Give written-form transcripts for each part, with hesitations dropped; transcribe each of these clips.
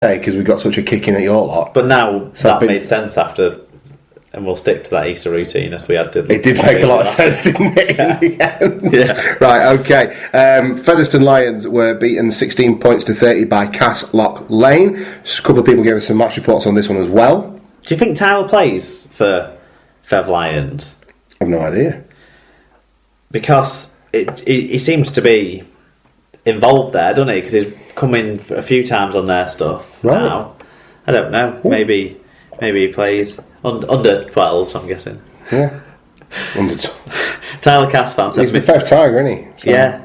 because we got such a kick in at your lot. But now that made sense after, and we'll stick to that Easter routine as we had to. It did make a lot of sense, didn't it? Yeah. In the end? Yeah. Right, okay. Featherstone Lions were beaten 16 points to 30 by Lock Lane. Just a couple of people gave us some match reports on this one as well. Do you think Tyler plays for Fev Lions? I've no idea. Because he seems to be involved there, doesn't he? Because he's come in a few times on their stuff now. I don't know. Ooh. Maybe he plays under 12s, I'm guessing. Yeah. Under Tyler Cass fan said... He's the Fev Tiger, isn't he? So, yeah.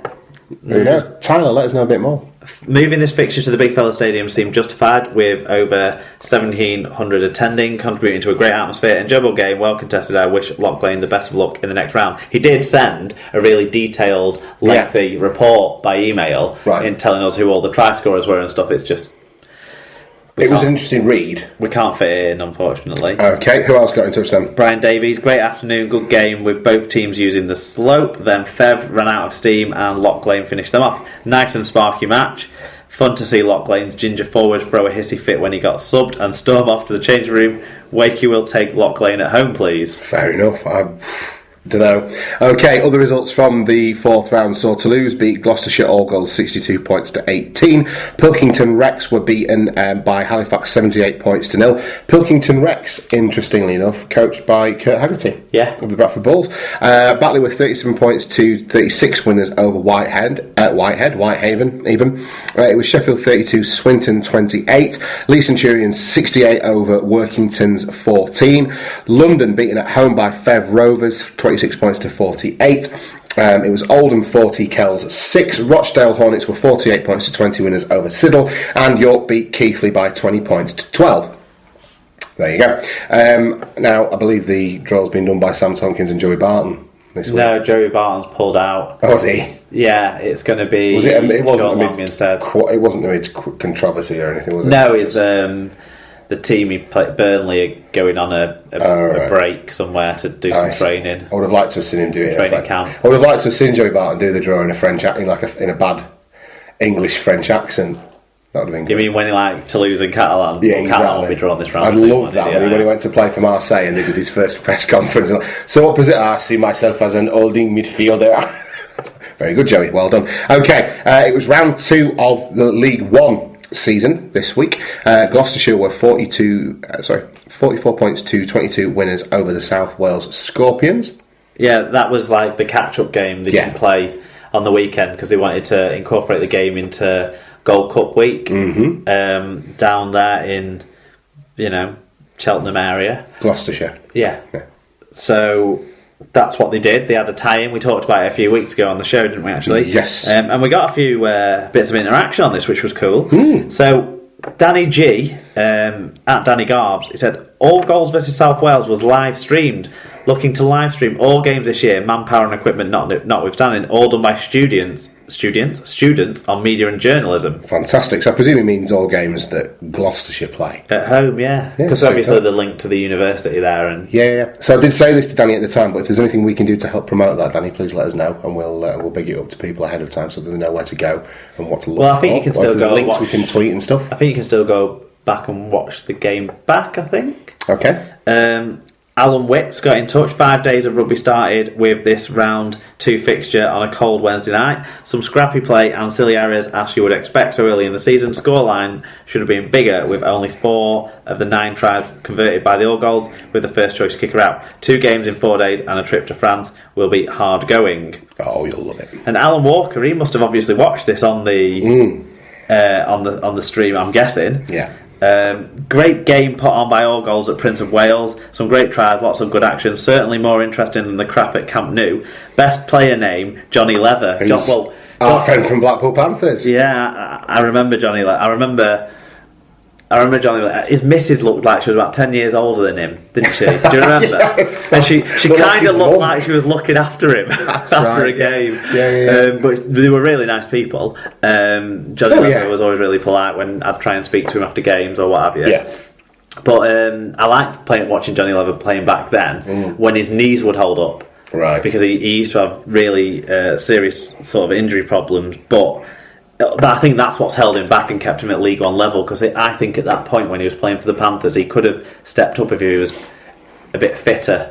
Who knows? Tyler, let us know a bit more. Moving this fixture to the Big Fella Stadium seemed justified, with over 1,700 attending, contributing to a great atmosphere. Enjoyable game, well contested. I wish Lock Lane the best of luck in the next round. He did send a really detailed, lengthy report by email in telling us who all the try scorers were and stuff. It's just... It was an interesting read. We can't fit it in, unfortunately. Okay, who else got in touch then? Brian Davies, great afternoon, good game with both teams using the slope. Then Fev ran out of steam and Lock Lane finished them off. Nice and sparky match. Fun to see Lock Lane's ginger forward throw a hissy fit when he got subbed and storm off to the changing room. Wakey will take Lock Lane at home, please. Fair enough. I don't know. Okay, other results from the fourth round saw Toulouse beat Gloucestershire all goals 62 points to 18. Pilkington Rex were beaten by Halifax 78 points to 0. Pilkington Rex, interestingly enough, coached by Kurt Haggerty of the Bradford Bulls. Batley with 37 points to 36 winners over Whitehaven even. It was Sheffield 32, Swinton 28. Lee Centurions 68 over Workington's 14. London beaten at home by Fev Rovers 26 points to 48. It was Oldham 40, Kells 6. Rochdale Hornets were 48 points to 20 winners over Siddle, and York beat Keighley by 20 points to 12. There you go. Now, I believe the draw's been done by Sam Tompkins and Joey Barton this week. No, Joey Barton's pulled out. Oh, was he? Yeah, it's going to be. Was it? It wasn't amid instead. It wasn't amid controversy or anything, was it? No, it's the team he played, Burnley, are going on a break somewhere to do some training. I would have liked to have seen him do it. Training camp. I would have liked to have seen Joey Barton do the draw in a French in a bad English French accent. That would have been good. You mean when he Toulouse and Catalan? Yeah, exactly. Catalan will be drawn this round. I love that when he went to play for Marseille and they did his first press conference. So opposite, I see myself as an holding midfielder. Very good, Joey. Well done. Okay, it was round 2 of the League One season this week. Gloucestershire were 44 points to 22 winners over the South Wales Scorpions. Yeah, that was like the catch-up game they didn't play on the weekend because they wanted to incorporate the game into Gold Cup week down there in, Cheltenham area. Gloucestershire. Yeah. So that's what they did. They had a tie-in. We talked about it a few weeks ago on the show, didn't we, actually? Yes. And we got a few bits of interaction on this, which was cool. So Danny G, at Danny Garbs, he said, all Goals versus South Wales was live streamed. Looking to live stream all games this year, manpower and equipment notwithstanding, all done by students on media and journalism. Fantastic. So I presume it means all games that Gloucestershire play. At home, yeah. Because obviously the link to the university there. And Yeah. So I did say this to Danny at the time, but if there's anything we can do to help promote that, Danny, please let us know, and we'll big it up to people ahead of time so that they know where to go and what to look for. Well, I think you can still go links we can tweet and stuff. I think you can still go back and watch the game back, I think. Okay. Alan Witts got in touch. 5 days of rugby started with this round 2 fixture on a cold Wednesday night. Some scrappy play and silly errors as you would expect so early in the season. Scoreline should have been bigger with only 4 of the 9 tries converted by the All-Golds with the first choice kicker out. 2 games in 4 days and a trip to France will be hard going. Oh, you'll love it. And Alan Walker, he must have obviously watched this on the on the stream, I'm guessing. Yeah. Great game put on by All Goals at Prince of Wales. Some great tries, lots of good action. Certainly more interesting than the crap at Camp Nou. Best player name, Johnny Leather. Our friend from Blackpool Panthers. Yeah, I remember Johnny Leather. I remember Johnny Leather. His missus looked like she was about 10 years older than him, didn't she? Do you remember? Yes, and she kind of looked like she was looking after him after a game. Yeah. But they were really nice people. Johnny Leather was always really polite when I'd try and speak to him after games or what have you. Yeah. But I liked watching Johnny Leather playing back then when his knees would hold up. Right. Because he used to have really serious sort of injury problems, but I think that's what's held him back and kept him at League One level, because I think at that point when he was playing for the Panthers, he could have stepped up if he was a bit fitter.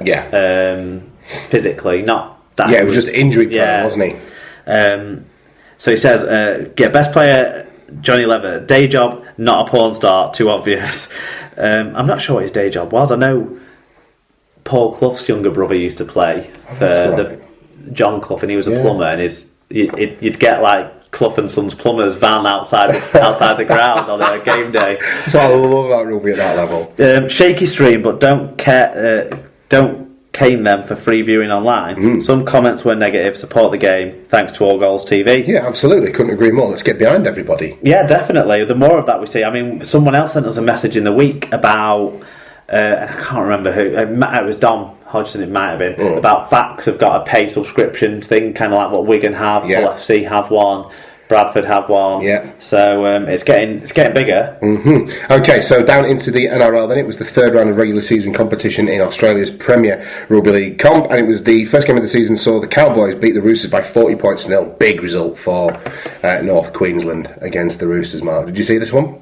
Physically, not that. Yeah, it was just injury prone, wasn't he? So he says, best player Johnny Lever, day job, not a porn star, too obvious. I'm not sure what his day job was. I know Paul Clough's younger brother used to play for John Clough, and he was a plumber, and you'd get like Clough and Sons plumbers van outside the ground on a game day. So I love that rugby at that level. Shaky stream, but don't cane them for free viewing online. Some comments were negative. Support the game. Thanks to All Goals TV. Yeah, absolutely. Couldn't agree more. Let's get behind everybody. Yeah, definitely. The more of that we see. I mean, someone else sent us a message in the week about I can't remember who. It was Dom Hodgson. It might have been about Facts have got a pay subscription thing, kind of like what Wigan have. Hull FC have one. Bradford have one. Yeah. So it's getting bigger. Okay, so down into the NRL then. It was the third round of regular season competition in Australia's Premier Rugby League comp, and it was the first game of the season saw the Cowboys beat the Roosters by 40 points to nil. Big result for North Queensland against the Roosters, Mark. Did you see this one?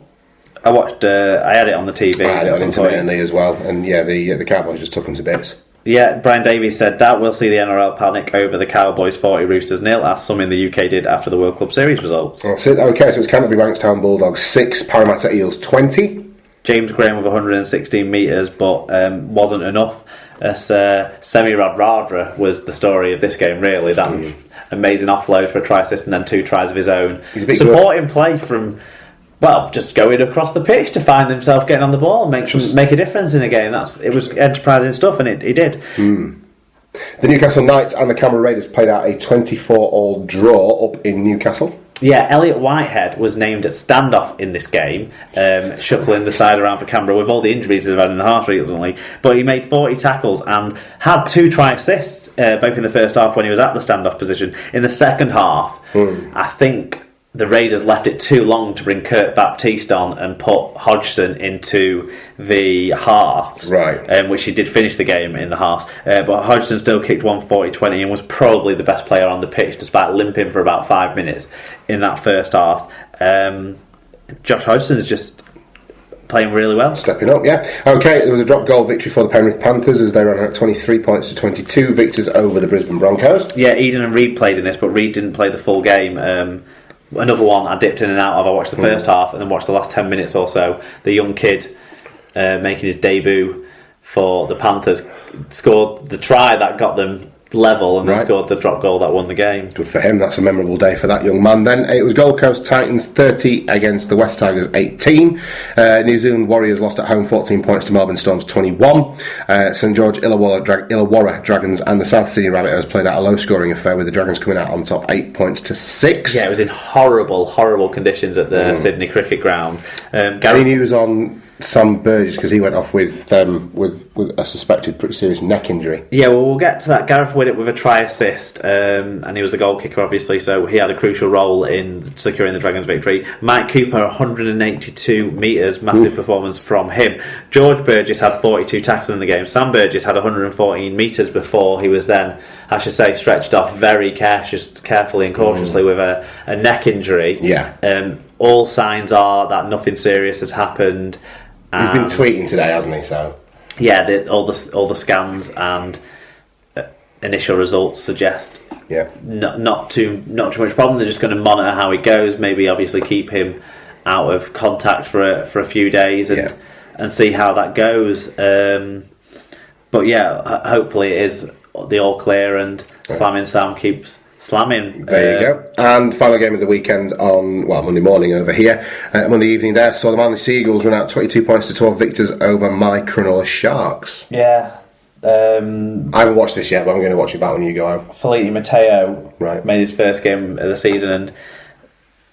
I watched. I had it on the TV. I had it on intermittently as well, and the Cowboys just took them to bits. Yeah, Brian Davies said, doubt we'll see the NRL panic over the Cowboys 40 Roosters nil, as some in the UK did after the World Club Series results. That's it. Okay, so it's Canterbury Bankstown Bulldogs 6, Parramatta Eels 20. James Graham with 116 metres, but wasn't enough. As Semi Radradra was the story of this game, really. That amazing offload for a try assist and then 2 tries of his own. Supporting play from... just going across the pitch to find himself getting on the ball and make a difference in a game. It was enterprising stuff, and he did. The Newcastle Knights and the Canberra Raiders played out a 24-all draw up in Newcastle. Yeah, Elliot Whitehead was named at standoff in this game, shuffling the side around for Canberra with all the injuries they've had in the half recently. But he made 40 tackles and had 2 try assists, both in the first half when he was at the standoff position. In the second half, I think the Raiders left it too long to bring Kurt Baptiste on and put Hodgson into the halves, which he did finish the game in the halves. But Hodgson still kicked 140-20 and was probably the best player on the pitch, despite limping for about 5 minutes in that first half. Josh Hodgson is just playing really well. Stepping up, yeah. Okay, there was a drop goal victory for the Penrith Panthers as they ran out 23 points to 22 victors over the Brisbane Broncos. Yeah, Eden and Reid played in this, but Reid didn't play the full game. Another one I dipped in and out of. I watched the first half and then watched the last 10 minutes or so. The young kid making his debut for the Panthers scored the try that got them level and then scored the drop goal that won the game. Good for him. That's a memorable day for that young man. Then it was Gold Coast Titans 30 against the West Tigers 18. New Zealand Warriors lost at home 14 points to Melbourne Storms 21. St George Illawarra Dragons and the South Sydney Rabbitohs played out a low scoring affair with the Dragons coming out on top 8 points to 6. Yeah, it was in horrible conditions at the Sydney Cricket Ground. Any news on Sam Burgess, because he went off with a suspected pretty serious neck injury? Yeah, well, we'll get to that. Gareth Widdop with a try assist, and he was the goal kicker, obviously, so he had a crucial role in securing the Dragons' victory. Mike Cooper, 182 metres, massive performance from him. George Burgess had 42 tackles in the game. Sam Burgess had 114 metres before he was then, I should say, stretched off very carefully and cautiously with a neck injury. Yeah. All signs are that nothing serious has happened. He's been tweeting today, hasn't he? So yeah, all the scans and initial results suggest not too much problem. They're just going to monitor how he goes. Maybe obviously keep him out of contact for a few days and see how that goes. But yeah, hopefully it is the all clear and Slamming Sam keeps slamming. There you go. And final game of the weekend on Monday morning over here. Monday evening there saw the Manly Sea Eagles run out 22 points to 12 victors over my Cronulla Sharks. Yeah. I haven't watched this yet, but I'm going to watch it back when you go home. Felipe Mateo made his first game of the season and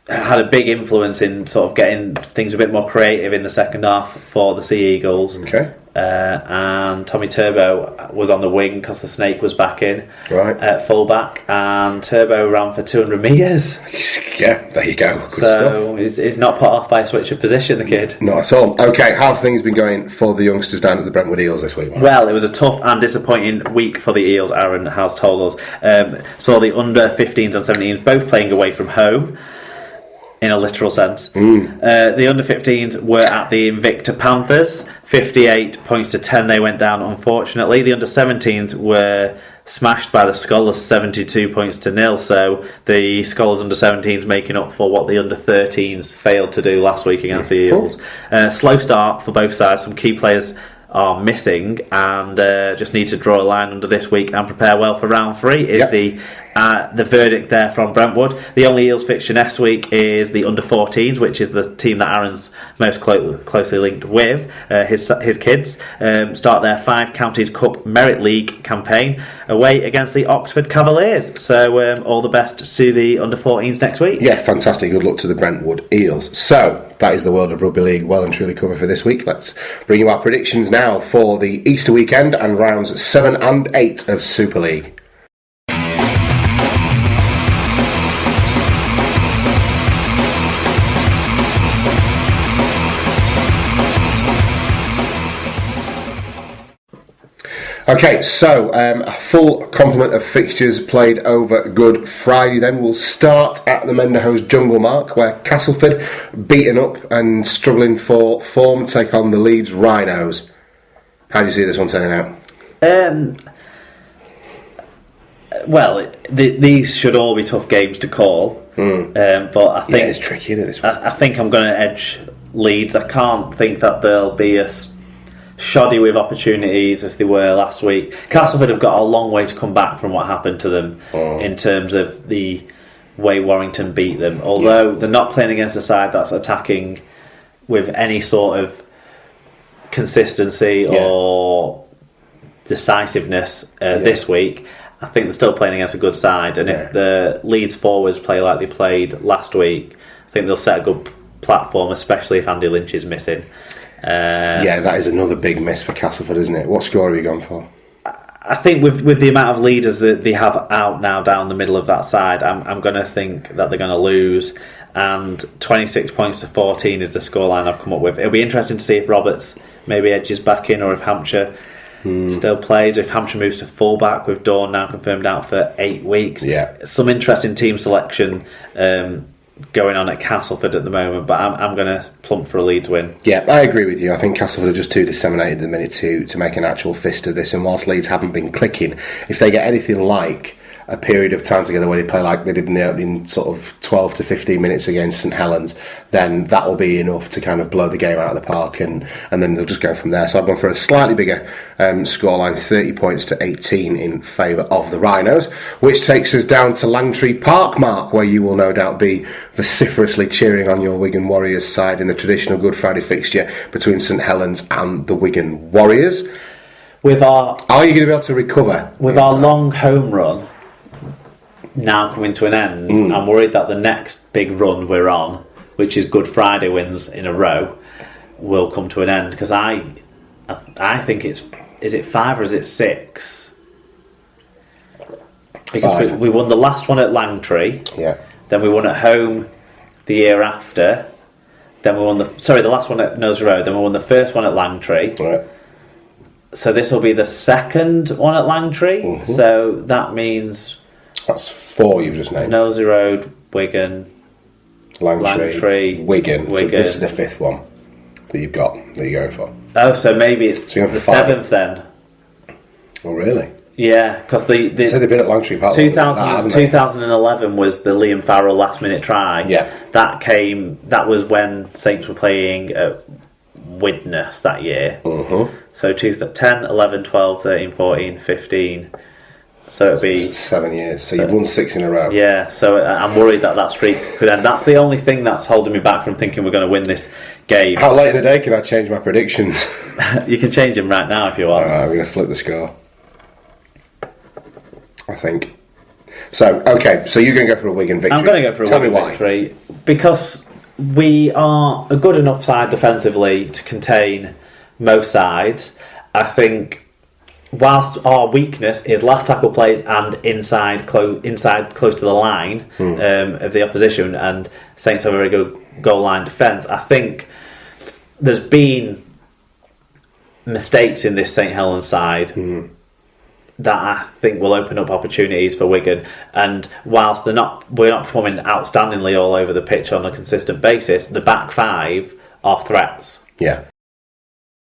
had a big influence in sort of getting things a bit more creative in the second half for the Sea Eagles. Okay. And Tommy Turbo was on the wing because the Snake was back in at fullback, and Turbo ran for 200 metres. Yeah, there you go. Good stuff. He's not put off by a switch of position, the kid. Not at all. Okay, how have things been going for the youngsters down at the Brentwood Eels this week? Well, it was a tough and disappointing week for the Eels, Aaron has told us. Saw the under 15s and 17s both playing away from home. in a literal sense. The under-15s were at the Invicta Panthers, 58 points to 10 they went down, unfortunately. The under-17s were smashed by the Scholars, 72 points to 0, so the Scholars under-17s making up for what the under-13s failed to do last week against the Eels. Slow start for both sides, some key players are missing, and just need to draw a line under this week and prepare well for round 3 is the verdict there from Brentwood. The only Eels fixture next week is the under-14s, which is the team that Aaron's most closely linked with, his kids. Start their 5 Counties Cup Merit League campaign away against the Oxford Cavaliers. So all the best to the under-14s next week. Yeah, fantastic. Good luck to the Brentwood Eels. So that is the world of rugby league well and truly covered for this week. Let's bring you our predictions now for the Easter weekend and rounds 7 and 8 of Super League. Okay, so a full complement of fixtures played over Good Friday then. We'll start at the Menderhose Jungle Mark, where Castleford, beaten up and struggling for form, take on the Leeds Rhinos. How do you see this one turning out? Well, these should all be tough games to call, but I think it's tricky, isn't it, this one? I think I'm going to edge Leeds. I can't think that they'll be as shoddy with opportunities as they were last week. Castleford have got a long way to come back from what happened to them in terms of the way Warrington beat them. Although they're not playing against a side that's attacking with any sort of consistency or decisiveness this week, I think they're still playing against a good side. And if the Leeds forwards play like they played last week, I think they'll set a good platform, especially if Andy Lynch is missing. That is another big miss for Castleford, isn't it? What score have you gone for? I think with the amount of leaders that they have out now down the middle of that side, I'm going to think that they're going to lose, and 26 points to 14 is the scoreline I've come up with. It'll be interesting to see if Roberts maybe edges back in, or if Hampshire still plays, if Hampshire moves to fullback with Dawn now confirmed out for 8 weeks. Some interesting team selection going on at Castleford at the moment, but I'm going to plump for a Leeds win. Yeah, I agree with you. I think Castleford are just too disseminated at the minute to make an actual fist of this, and whilst Leeds haven't been clicking, if they get anything like a period of time together where they play like they did in the opening sort of 12 to 15 minutes against St Helens, then that will be enough to kind of blow the game out of the park, and then they'll just go from there. So I've gone for a slightly bigger scoreline, 30 points to 18 in favour of the Rhinos, which takes us down to Langtree Park, Mark, where you will no doubt be vociferously cheering on your Wigan Warriors side in the traditional Good Friday fixture between St Helens and the Wigan Warriors. Are you going to be able to recover? With our long home run now coming to an end, I'm worried that the next big run we're on, which is Good Friday wins in a row, will come to an end, because I think is it 5 or is it 6? Because we won the last one at Langtree, then we won at home the year after, then we won the last one at Nose Road, then we won the first one at Langtree. Right. So this will be the second one at Langtree. So that means that's 4 you've just named. Nosey Road, Wigan, Langtree, Wigan. So this is the 5th one that you've got, that you're going for. Oh, so maybe it's the 7th then. Oh, really? Yeah, because so they've been at Langtree Park. 2011 was the Liam Farrell last minute try. Yeah. That was when Saints were playing at Widnes that year. So 10, 11, 12, 13, 14, 15... So it'll be 7 years. So you've won 6 in a row. Yeah, so I'm worried that streak could end. That's the only thing that's holding me back from thinking we're going to win this game. How late in the day can I change my predictions? You can change them right now if you want. I'm going to flip the score, I think. So, okay, so you're going to go for a Wigan victory. I'm going to go for a Wigan victory because we are a good enough side defensively to contain most sides. I think whilst our weakness is last tackle plays and inside close to the line of the opposition, and Saints have a very good goal line defence, I think there's been mistakes in this St Helens side that I think will open up opportunities for Wigan. And whilst we're not performing outstandingly all over the pitch on a consistent basis, the back five are threats. Yeah.